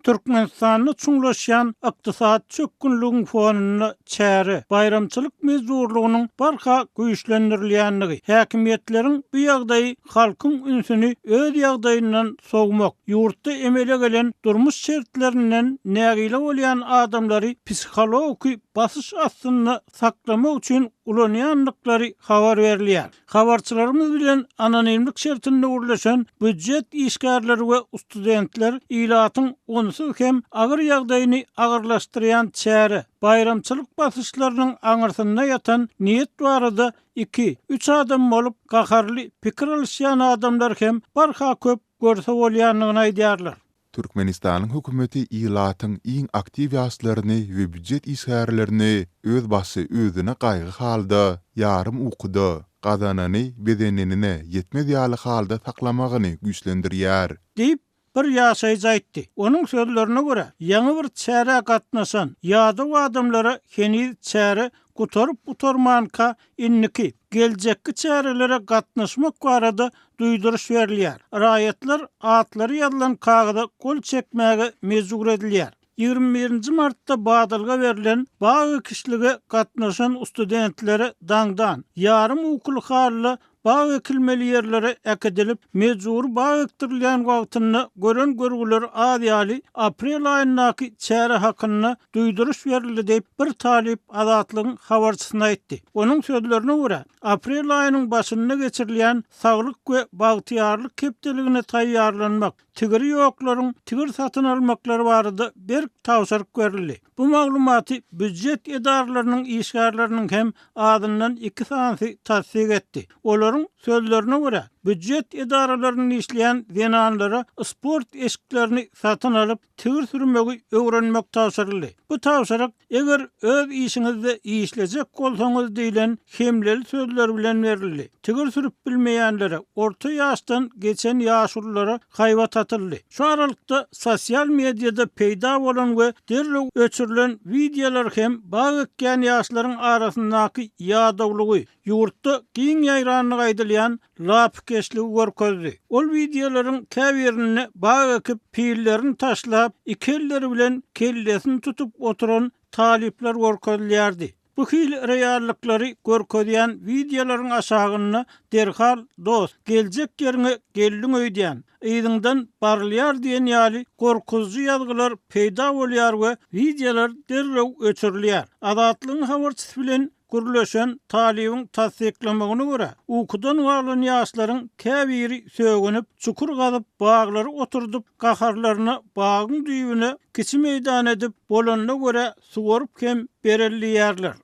Türkmenistan'ı çuňlaşýan ykdysat çökkünlüğün fonuna çäri bayramçylyk mezurlugynyň barha güýçlendirilýänligi, häkimiýetleriň bu ýagdaýy halkyň ünsüni öz ýagdaýyndan sogmak, ýurtda emele gelen durmuş şertlerinden nägile bolýan adamlary psikologik basyş astyna saklamak üçin ulanýanlyklary habar berilýär. Habarçylarymyz bilen anonimlik şertinde urlaşan büdjet işgärleri we studentler ilatyň onsuz hem agyr ýagdaýyny agyrlaşdyrýan çäri bayramçylyk basyşlarynyň aňyrsyna ýatan niýet barada 2-3 adam bolup gaharly pikir alýan adamlar hem barha köp görse bolýanlygyny aýdýarlar. Türkmenistanyň hökümeti ilatyň iň aktiv ýaşlaryny we büdjet işgärlerini öz basy özüne gaýgy halda ýarym ukuda gazanany bedenine ýetmez ýaly halda saklamagyny güýçlendirýär. Diýip bir ýaşaýjy aýtdy. Onuň sözlerine görä, ýaňy bir çäre gatnaşan ýa-da adamlara heni çäre gutorup butormanka inniki geljekki çärelere gatnaşmak barada duýduruş berilýär. Raýatlar atlary ýazylan kagada gol çekmäge mezur edilýär. 21 martda badalga berilen bagy kişilige gatnaşan studentlere daňdan ýarym ukul harly bağ ekilmeli yerlere ekidilip mezur bağ ektirilýän wagtyny gören görgüler adýaly aprel aýyndaky çäre hakyny duýduruş berildi diýip bir talip Azatlygyň habarçysyna aýtdy. Onuň sözlerine görä, aprel aýynyň başynda geçirilýän saglyk we bagtyarlyk kepdeligine taýýarlanmak, tigiri ýoklaryň tigir satyn almaklary barada bir tawsaryk berildi. Bu maglumaty büdjet edaralarynyň işgärleriniň hem adyndan 2 sansy tasdik etdi. Olaryň sözlerine görä, büdjet edaralarynyň işleýän denanlara sport eşiklerini satyn alyp tigir sürmegi öwrenmek tawsyryldy. Bu tawsaryk eger öz işiňizde işlejek bolsaňyz diýilen hemleli sözler bilen berildi. Tigir sürüp bilmeýänlere, orta ýaşdan geçen ýaşurlara haýbat atyldy. Şu aralykda sosial mediada peýda bolan we derlew öçürilen videolar hem baý ekýän ýaşlaryň arasyndaky ýadawlygy, ýurtda giň ýaýranlyk aýdylýan lapkeşligi görkezdi. Ol videolaryň käbirini baý ekip pillerini taşlap, iki elleri bilen kellesini tutup oturan talipler görkezilýärdi. Bu hil reýallyklary görkezýän videolaryň aşagyny derhal dost, geljek ýerine geldiň öýdýän, ýygyňdan barlýar diýen ýaly gorkuzly ýazgylar peýda bolýar we videolar derlew öçürilýär. Azatlygyň habarçysy bilen gürleşen talibiň tasdiklamagyna görä, ukudan walan ýaşlaryň käbiri sögünüp, çukur gazyp, baglary oturdup, gaharlaryna bagyň düýbüne kiçi meýdan edip, bolanyna görä suwaryp hem berelýärler.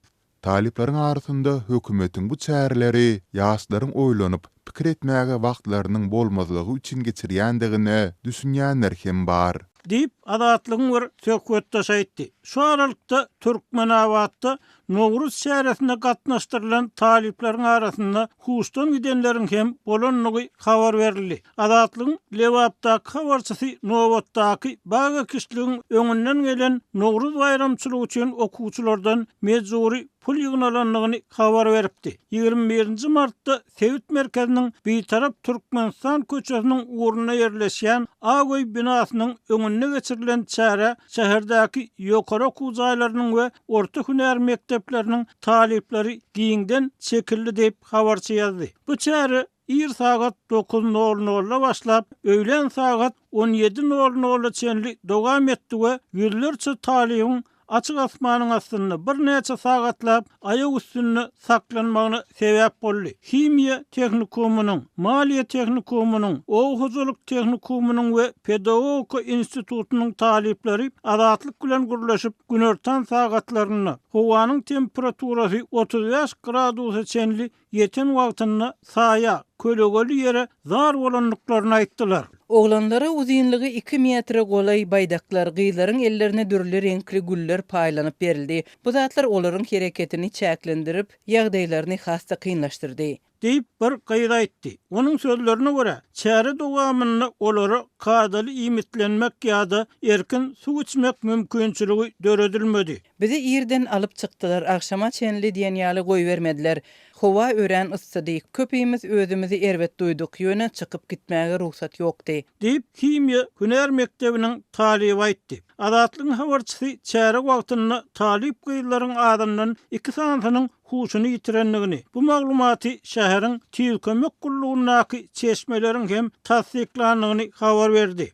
Taliplaryň arasynda hökümetiň bu çäreleri ýaşlaryň oýlanyp pikir etmäge wagtlarynyň bolmazlygy üçin geçirýändigine düşünýänler hem bar. Diýip Azatlygyň bir söhbetde aýtdy. Şu aralykda Türkmenawatda Nowruz şäheresinde gatnaşdyrylan talipleriň arasynda huşdan gidenleriň hem bolanlygy habar berildi. Azatlygyň Lewapdaky habarçysy Nowatdaky baga kişiligiň öňünden gelen Nowruz bayramçylygy üçin okuwçylardan mezuri pul ýygnalanlygyny habar beripdi. 21 martda Sewit merkeziniň bir tarap Türkmenistan köçesiniň uğruna yerleşýän Agoy binasynyň öňünde geçirilen çäre şäherdäki ýokary okuw jaýlarynyň we orta hünär mekdepleriniň talipleri giňden çekildi diýip habarçy ýazdy. Bu çäre ir sagat 9:00 başlap öýlen sagat 17:00 çenli dowam etdi we ýüllerçe talibiň açyk asmanyň astynda bir neçe sagatlap aýak üstünde saklanmagyna sebäp boldy. Himiýa tehnikumynyň, maliýe tehnikumynyň, oňhuzuluk tehnikumynyň we pedagogika institutunyň talipleri azatlyk bilen gürleşip günertan sagatlaryny howanyň temperaturasy 35 gradusy çenli ýeten wagtyna saýa, kölegeli ýere zar bolanlyklaryny aýtdylar. Oglanlara uzunlygy 2 metre golay baydaklar, gyýlaryň ellerine dürli renkli güller paýlanyp berildi. Bu zatlar olaryň hereketini çäklendirip, ýagdaýlaryny hasta kynlaşdyrdy. deyip bir gaýda aýtdy. Onuň sözlerine göre çäre dowamyny olary kadaly imitlenmek ýa-da erkin suw içmek mümkinçiligi döredilmedi. Bizi ýerden alyp çykdylar, akşama çenli diýen ýaly goý bermediler. Howa ören ıssady. Köpüýimiz özümizi erwet duýduk. Ýöne çykyp gitmäge ruhsat ýokdy. Deyip Kimya Hüner Mektebining talibi aýtdy. Adatlyň habarçysy çäre wagtyny talip gyýlaryň adamdan 2 sanatynyň huşuny ýitirenligini, bu maglumaty şäheriň Tüýkömek gullugynaky çeşmeleriň hem tasdiklandygyny habar berdi.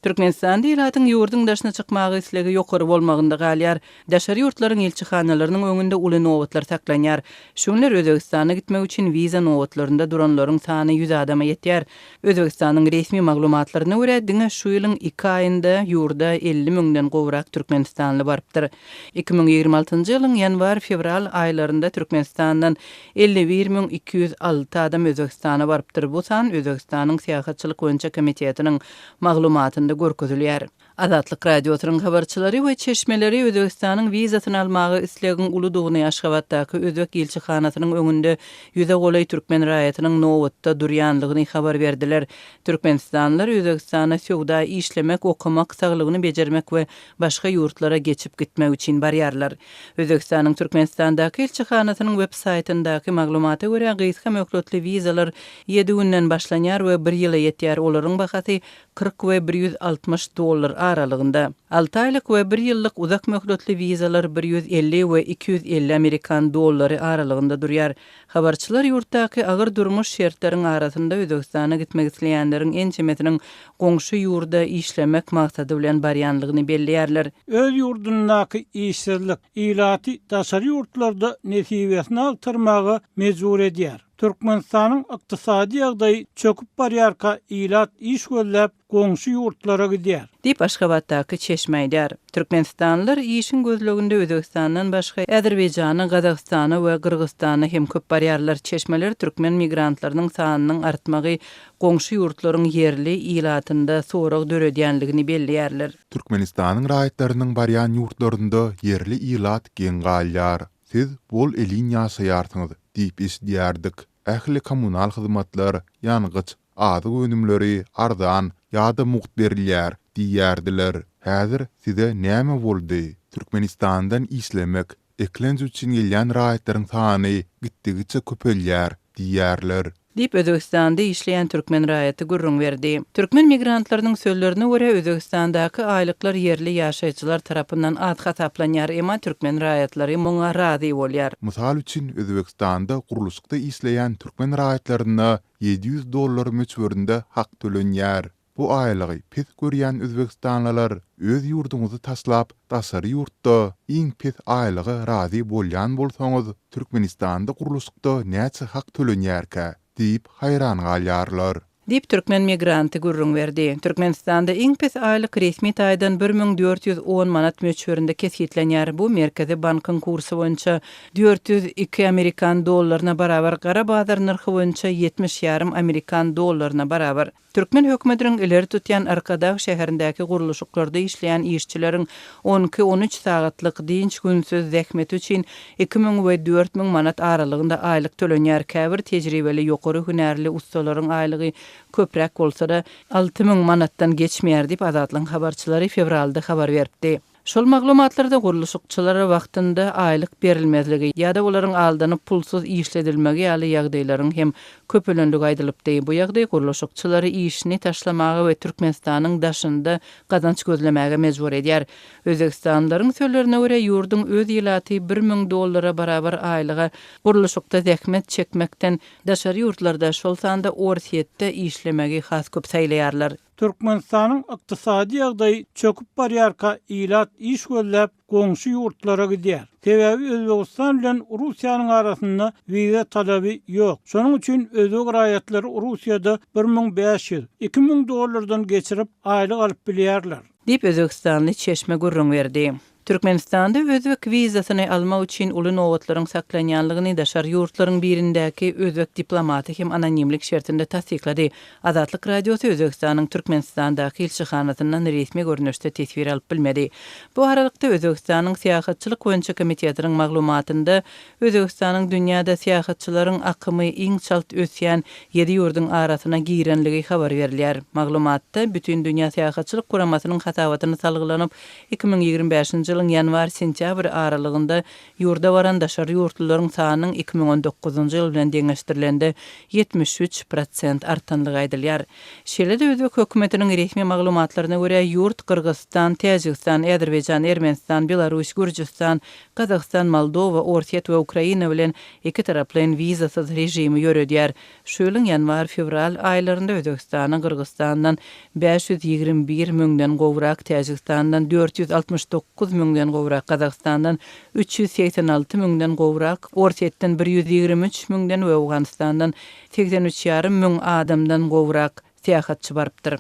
Türkmenistan diýlatyň ýurdun daşyna çykmagy islegi ýokary bolmagynda galýar. Daşary ýurtlaryň elçihanalarının öňünde uly nowatlar saklanýar. Şunlar Özbegistana gitmek üçin wiza nowatlarynda duranlaryň sany 100 adama ýetýär. Özbegistanyň resmi maglumatlaryna görä, diňe şu ýylyň 2 aýynda ýurda 50 000den gowrak türkmenistanly barpdyr. 2026-njy ýylyň ýanwar-fevral aýlarynda Türkmenistandan 51 206 adam Özbegistana barpdyr. Bu san Özbegistanyň Syýasatçylyk boýunça komitetiniň maglumatynda görkezilýär. Azatlyk radiosynyň habarçylary we çeşmeleri Özbegistanyň wizasyny almagy islegiň uludygyny Aşgabatdaky Özbek elçihanasynyň öňünde ýüze golay türkmen raýatynyň nowatda durýanlygyny habar berdiler. Türkmenistanlylar Özbegistana söwda işlemek, okumak, saglygyny bejermek we başga ýurtlara geçip gitmek üçin barýarlar. Özbegistanyň Türkmenistandaky elçihanasynyň web saýtyndaky maglumata görä gyska möhletli wizalar 7 günden başlanýar we 1 ýyla ýetýär. Olaryň bahasy 40 we $160 aralygynda. 6 aýlyk we 1 ýyllyk uzak möhletli wizalar 150 we $250 aralygynda durýar. Habarçylar ýurtdaky agyr durmuş şertleriň arasynda Özbegistana gitmek isleýänleriň en çemetiniň goňşy ýurda işlemek maksady bilen barýanlygyny belliýärler. Öz ýurdundaky işsizlik ilaty daşary ýurtlarda nesibesini agtarmagy mejbur edýär. Türkmenistanyň ykdysady ýagdaýy çöküp barýarka ilat iş göllep goňşy ýurtlara gidýär. Dip Aşgabatdaky çeşme aýdýar. Türkmenistanlylar işin gözleginde Özbegistandan başga Azerbaýjany, Gazagstany we Kyrgyzstany hem köp barýarlar. Çeşmeler türkmen migrantlarynyň sanynyň artmagy goňşy ýurtlaryň yerli ilatynda sorag döredýänligini belliýärler. Türkmenistanyň raýatlarynyň barýan ýurtlarynda yerli ilat geň galýar. Siz bol elin ýaşaýarsyňyz diýip isleýärdik. Ähli kommunal hyzmatlar, ýangyç, ady önümleri ardan ýa-da mugt berilýär diýerdiler. Häzir size näme boldy? Türkmenistandan islemek, eklenç üçin gelýän raýatlaryň sany gitdigiçe köpelýär diýerler. Dip Özbegistanda işleyen türkmen raýaty gurrun berdi. Türkmen migrantlarynyň sözlerine görä Özbegistandaky aýlyklar yerli ýaşaýjylar tarapyndan az hasaplanýar, emma türkmen raýatlary muňa razy bolýar. Mysal üçin Özbegistanda guruluşykda işleýän türkmen raýatlaryna $700 möçberinde hak tölenýär. Bu aýlygy pes görýän Özbegistanlylar öz ýurduňyzy taslap, daşary ýurtda iň pes aýlygy razy bolýan bolsaňyz, Türkmenistanda guruluşykda näçe hak tölenýärkä diýip hayran galýarlar. Dip türkmen migranty gurrun berdi. Türkmenistanda iň pes aýlyk resmi taýdan 1410 manat möçberinde kesgitlenýär. Bu Merkezi Bankyň kursy boýunça 402 Amerikan dollaryna barabar, gara bazar narhy boýunça 70,5 Amerikan dollaryna barabar. Türkmen hökümetiniň ileri tutýan Arkadag şäherindäki guruluşyklarda işleýän işçileriň 12-13 sagatlyk dinç günsiz zähmeti üçin 2000 we 4000 manat aralygynda aýlyk tölenýär. Käbir tejribeli ýokary hünärli ustalaryň aýlygy köprek bolsa da 6000 manatdan geçmeýär diýip Azatlyň habarçylary fevralda habar berdi. Şol maglumatlarda guruluşykçylara wagtynda aýlyk berilmezligi ýa-da olaryň aldanyp pulsuz işledilmegi ýaly ýagdaýlaryň hem köpelenligi aýdylypdy. Bu ýagdaý guruluşykçylary işini taşlamagy we Türkmenistanyň daşynda gazanç gözlemäge mejbur edýär. Özbegistanlylaryň sözlerine görä ýurdun öz ýylaty $1000 barabar aýlyga guruluşykda zähmet çekmekden daşary ýurtlarda şol sanda orsiýetde işlemegi has köp saýlaýarlar. Türkmenistanyň ykdysady ýagdaýy çöküp barýarka ilat iş göllep goňşy ýurtlara gidýär. Sebebi Özbegistan bilen Russiýanyň arasynda wiza talaby ýok. Şonuň üçin özbek raýatlary Russiýada $1500-2000 geçirip aýlyk alyp bilýärler. Dip Özbegistanly çeşme gurrun berdi. Türkmenistanda özbek vizasyny almak üçin uly nowatlaryň saklanýanlygyny daşary ýurtlaryň birindäki özbek diplomaty hem anonimlik şertinde tasdiklady. Azatlyk radiosu Özbegistanyň Türkmenistandaky elçixanasyndan resmi görnüşde tesbir alyp bilmedi. Bu aralykda Özbegistanyň syýasatçylyk boýunça komitetiniň maglumatynda Özbegistanyň dünýäde syýasatçylaryň akymy iň çalt ösýän 7 ýurdyň arasyna girenligi habar berilýär. Maglumatda bütün dünýä syýasatçylyk kuramasynyň hatawatyny salgylanyp 2025 ýylyň ýanwar-sentýabr aralygynda ýurda baran daşary ýurtlaryň sanynyň 2019-njy ýyl bilen deňeşdirilende 73% artanlygy aýdylýar. Şeýle-de özbek hökümetiniň resmi maglumatlaryna görä ýurt Kyrgyzstan, Täjikistan, Azerbaýjan, Ermenistan, Belarus, Gürjistan, Kazakystan, Moldowa, Orsiýa we Ukraina bilen iki taraply vizasyz rejimi ýöredýär. Şu ýylyň ýanwar-fevral aýlarynda Özbegistanyň Kyrgyzstandan 521 müňden gowrak, Täjikistandan 469 müňden gowrak, Kazakistandan 386 müňden gowrak, Orsiýetden 123 müňden we Awganistandan 83,5 müň adamdan gowrak syýahatçy barypdyr.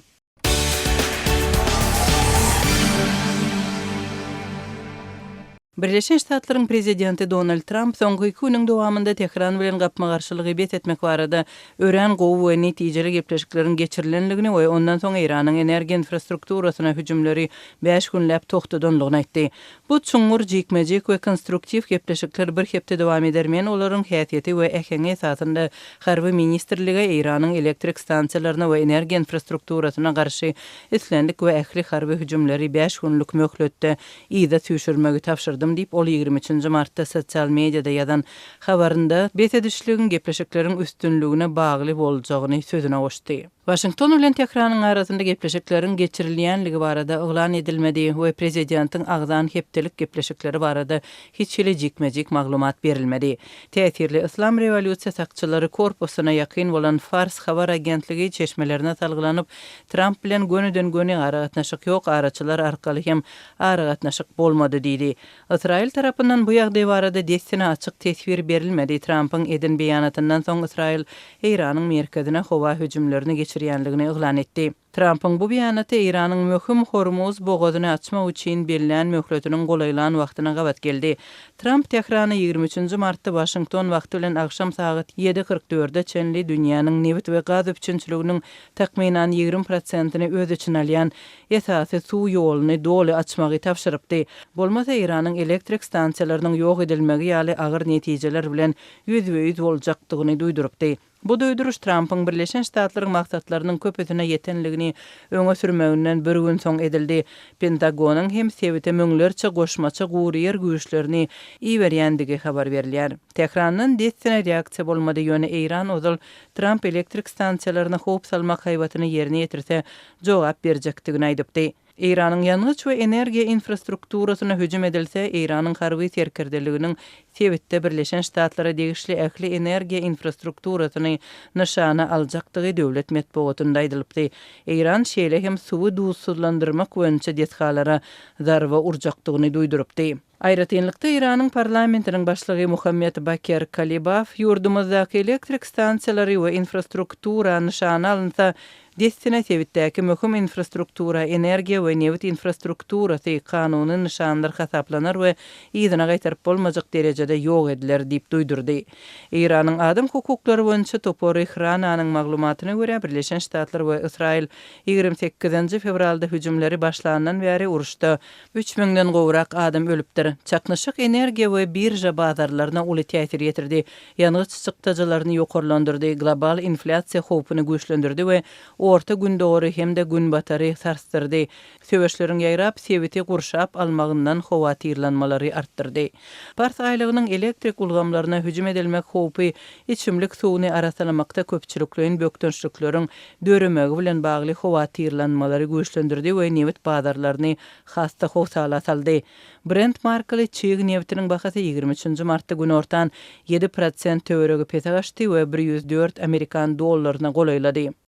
Birleşen Ştatlaryň prezidenti Donald Trump soňky 2 güniň dowamında Tehran bilen gapma garşylygy bet etmek barada ören gowy we netijeli gepleşiklerin geçirilenligini we ondan soň Iranyň energiýa infrastrukturasyna hüjümleri 5 günläp togtadanlygyny aýtdy. Bu çuňur jikmejik we konstruktiw gepleşikler bir hepde dowam edermen olaryň häsiýeti we ähenge esasynda Harby ministrligi Iranyň elektrik stansiýalaryna we energiýa infrastrukturasyna garşy islendik we ähli harby hüjümleri 5 günlük möhletde ýa-da tüşürmegi tapşyrdy diýip ol 23 martda sosial mediada ýazan habarynda betedişligiň gepleşikleriň üstünlügine bagly boljagyny sözüne goşdy. Washington bilen Tehranyň arasynda gepleşiklerin geçirilýänligi barada oglan edilmedi we prezidentiň agzan hepdelik gepleşikleri barada hiç jikmejik maglumat berilmedi. Täsirli İslam Revolýusiýa sakçylary korpusuna ýakyn bolan Fars habar agentligi çeşmelerine salgylanyp Trump bilen gönüden göne aragatnaşyk ýok, araçylar arkaly hem aragatnaşyk bolmady diýdi. Israil tarapyndan bu ýagdaý barada desine açyk tesbir berilmedi. Trumpyň edin beýanatyndan soň Israil Iranyň merkezine howa hüjümlerini geçirýänligini eglan etdi. Trumpyň bu beýanaty Iranyň möhüm Hormuz bogazyny açmak üçin berilen möhletiniň golaylan wagtyna gabat geldi. Trump Tehrany 23 martda Washington wagty bilen akşam saat 7:44-de çenli dünýäniň neft we gaz üçinçiliginiň takminan 20%-ni öz içine alýan esasy suw ýoluny doly açmagy tapşyrypdy. Bolmasa Iranyň elektrik stansiýalarynyň ýok edilmegi ýaly agyr netijeler bilen ýüzbe-ýüz boljakdygyny duýdurypdy. Bu doýduruş Trumpyň Birleşen Ştatlaryň maksatlarynyň köpüsine ýetenligini öňe sürmeginden bir gün soň edildi. Pentagonyň hem sebite müňlerçe goşmaça gurýer güýçlerini iýerýändigi habar berilýär. Tehranyň desine reaksiýa bolmady ýöne Iran ozal Trump elektrik stansiýalaryna hop salmak haýbatyny ýerine ýetirse jogap berjekdigini aýdypdy. Iranyň ýangyç we energiýa infrastrukturasyna hüjüm edilse, Iranyň harby serkerdeliginiň sebitde Birleşen Ştatlara degişli ähli energiýa infrastrukturasyny nyşana aljakdygy döwlet medeniýetinde aýdylypdy. Iran şeýle hem suwy duýsuzlandyrmak boýunça dethalara zarba urjakdygyny duýdurypdy. Aýratynlykda Iranyň parlamentiniň başlygy Muhammed Bakir Kalibaf ýurdumyzdaky elektrik stansiýalary we infrastruktura nyşana alynsa, desine sebitdäki möhüm infrastruktura, energiýa we neft infrastrukturasy kanuny nyşanlar hasaplanar we ýygyna gaýtaryp bolmajak derejede ýok ediler diýip duýdurdy. Iranyň adam hukuklary boýunça topor ihrananyň maglumatyna görä Birleşen Ştatlar we Israil 28 fevralda hüjümleri başlanandan bäri uruşda 3000den gowrak adam ölüpdir. Çaknaşyk energiýa we birja bazarlaryna uly täsir ýetirdi. Ýangyç çykdyjylaryny ýokarlandyrdy, global inflasiýa howpuny güýçlendirdi we orta gün dogry hem de gün batary sarstyrdy. Söwüşleriň ýaýrap, sebiti gurşap almagyndan howatyrlanmalary artdyrdy. Pars aýlygynyň elektrik ulgamlaryna hüjüm edilmek howpy içimlik suwuny arasalamakda köpçülikleriň bökdünçlikleriň döremegi bilen bagly howatyrlanmalary güýçlendirdi we neft bazarlaryny hasta howsala saldy. Brent markaly çyg neftiniň bahasy 23 martda gün ortan 7% töweregi petegaşdy we $104 Amerikan dollaryna golaýlady.